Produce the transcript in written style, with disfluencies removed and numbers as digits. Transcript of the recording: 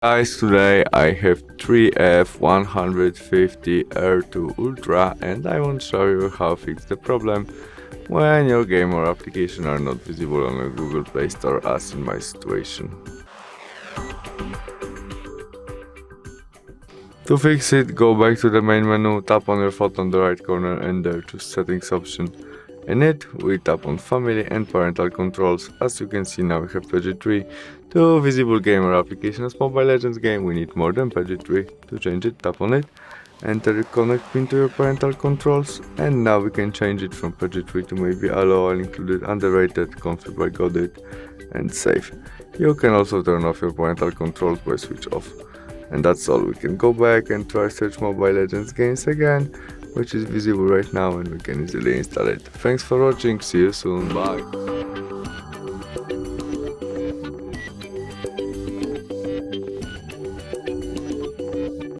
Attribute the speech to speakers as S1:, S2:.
S1: Guys, today I have iiiF150 R2 Ultra and I want to show you how to fix the problem when your game or application are not visible on a Google Play Store as in my situation. To fix it, go back to the main menu, tap on your phone on the right corner and there choose settings option. In it, we tap on family and parental controls. As you can see now we have pg 3. To visible game or application as Mobile Legends game, we need more than pg 3. To change it, tap on it, enter the connect pin to your parental controls, and now we can change it from pg 3 to maybe allow all included, underrated, config by Godit, and save. You can also turn off your parental controls by switch off. And that's all. We can go back and try search Mobile Legends games again, which is visible right now, and we can easily install it. Thanks for watching, see you soon, bye.